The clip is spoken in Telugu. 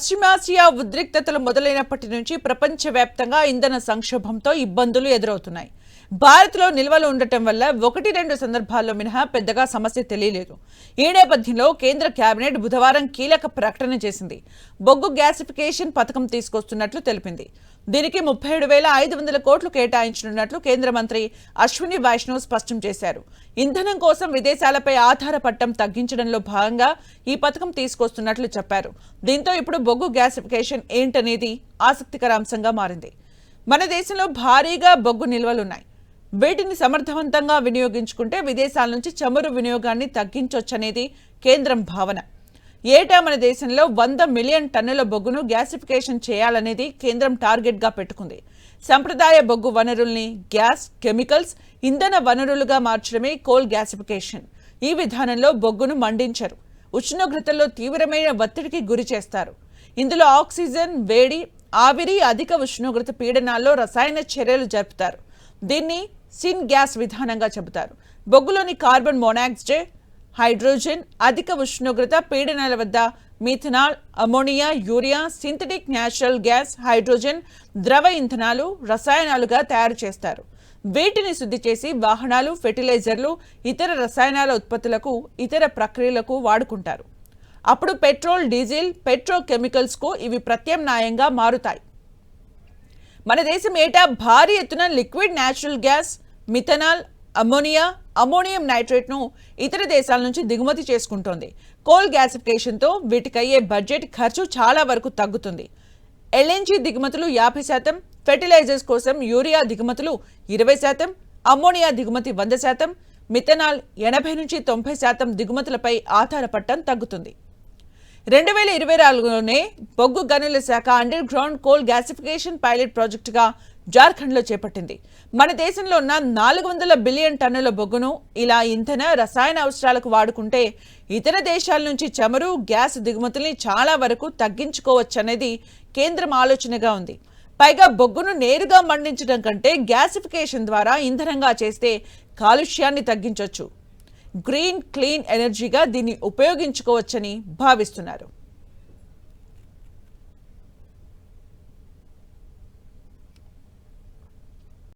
పశ్చిమాసియా ఉద్రిక్తతలు మొదలైనప్పటి నుంచి ప్రపంచవ్యాప్తంగా ఇంధన సంక్షోభంతో ఇబ్బందులు ఎదురవుతున్నాయి. భారత్లో నిల్వలు ఉండటం వల్ల 1-2 సందర్భాల్లో మినహా పెద్దగా సమస్య తెలియలేదు. ఈ నేపథ్యంలో కేంద్ర కేబినెట్ బుధవారం కీలక ప్రకటన చేసింది. బొగ్గు గ్యాసిఫికేషన్ పథకం తీసుకొస్తున్నట్లు తెలిపింది. దీనికి 37,500 కోట్లు కేటాయించనున్నట్లు కేంద్ర మంత్రి అశ్విని వైష్ణవ్ స్పష్టం చేశారు. ఇంధనం కోసం విదేశాలపై ఆధారపడటం తగ్గించడంలో భాగంగా ఈ పథకం తీసుకొస్తున్నట్లు చెప్పారు. దీంతో ఇప్పుడు బొగ్గు గ్యాసిఫికేషన్ ఏంటనేది ఆసక్తికర అంశంగా మారింది. మన దేశంలో భారీగా బొగ్గు నిల్వలున్నాయి. వీటిని సమర్థవంతంగా వినియోగించుకుంటే విదేశాల నుంచి చమురు వినియోగాన్ని తగ్గించొచ్చనేది కేంద్రం భావన. ఏటా మన దేశంలో 100 మిలియన్ టన్నుల బొగ్గును గ్యాసిఫికేషన్ చేయాలనేది కేంద్రం టార్గెట్గా పెట్టుకుంది. సంప్రదాయ బొగ్గు వనరుల్ని గ్యాస్, కెమికల్స్, ఇంధన వనరులుగా మార్చడమే కోల్ గ్యాసిఫికేషన్. ఈ విధానంలో బొగ్గును మండించరు, ఉష్ణోగ్రతల్లో తీవ్రమైన ఒత్తిడికి గురి చేస్తారు. ఇందులో ఆక్సిజన్, వేడి, ఆవిరి, అధిక ఉష్ణోగ్రత పీడనాల్లో రసాయన చర్యలు జరుపుతారు. దీన్ని సిన్ గ్యాస్ విధానంగా చెబుతారు. బొగ్గులోని కార్బన్ మోనాక్సైడ్, హైడ్రోజన్, అధిక ఉష్ణోగ్రత పీడనాల వద్ద methanol, ammonia, urea, synthetic natural gas, hydrogen, ద్రవ ఇంధనాలు, రసాయనాలుగా తయారు చేస్తారు. వీటిని శుద్ధి చేసి వాహనాలు, ఫెర్టిలైజర్లు, ఇతర రసాయనాల ఉత్పత్తులకు, ఇతర ప్రక్రియలకు వాడుకుంటారు. అప్పుడు పెట్రోల్, డీజిల్, పెట్రోకెమికల్స్ కు ఇవి ప్రత్యామ్నాయంగా మారుతాయి. మన దేశం ఏటా భారీ ఎత్తున liquid natural gas, methanol, ammonia, ammonium nitrate ను ఇతర దేశాల నుంచి దిగుమతి చేసుకుంటోంది. కోల్ గ్యాసిఫికేషన్తో వీటికయ్యే బడ్జెట్ ఖర్చు చాలా వరకు తగ్గుతుంది. ఎల్ఎన్జీ దిగుమతులు 50%, ఫెర్టిలైజర్స్ కోసం యూరియా దిగుమతులు 20%, అమోనియా దిగుమతి 100%, మిథనాల్ 80-90% దిగుమతులపై ఆధారపడటం తగ్గుతుంది. 2024లోనే బొగ్గు గనుల శాఖ under ground coal gasification pilot ప్రాజెక్టుగా జార్ఖండ్లో చేపట్టింది. మన దేశంలో ఉన్న 400 బిలియన్ టన్నుల బొగ్గును ఇలా ఇంధన, రసాయన అవసరాలకు వాడుకుంటే ఇతర దేశాల నుంచి చమురు, గ్యాస్ దిగుమతుల్ని చాలా వరకు తగ్గించుకోవచ్చనేది కేంద్రం ఆలోచనగా ఉంది. పైగా బొగ్గును నేరుగా మండించడం కంటే గ్యాసిఫికేషన్ ద్వారా ఇంధనంగా చేస్తే కాలుష్యాన్ని తగ్గించొచ్చు. గ్రీన్, క్లీన్ ఎనర్జీగా దీన్ని ఉపయోగించుకోవచ్చని భావిస్తున్నారు.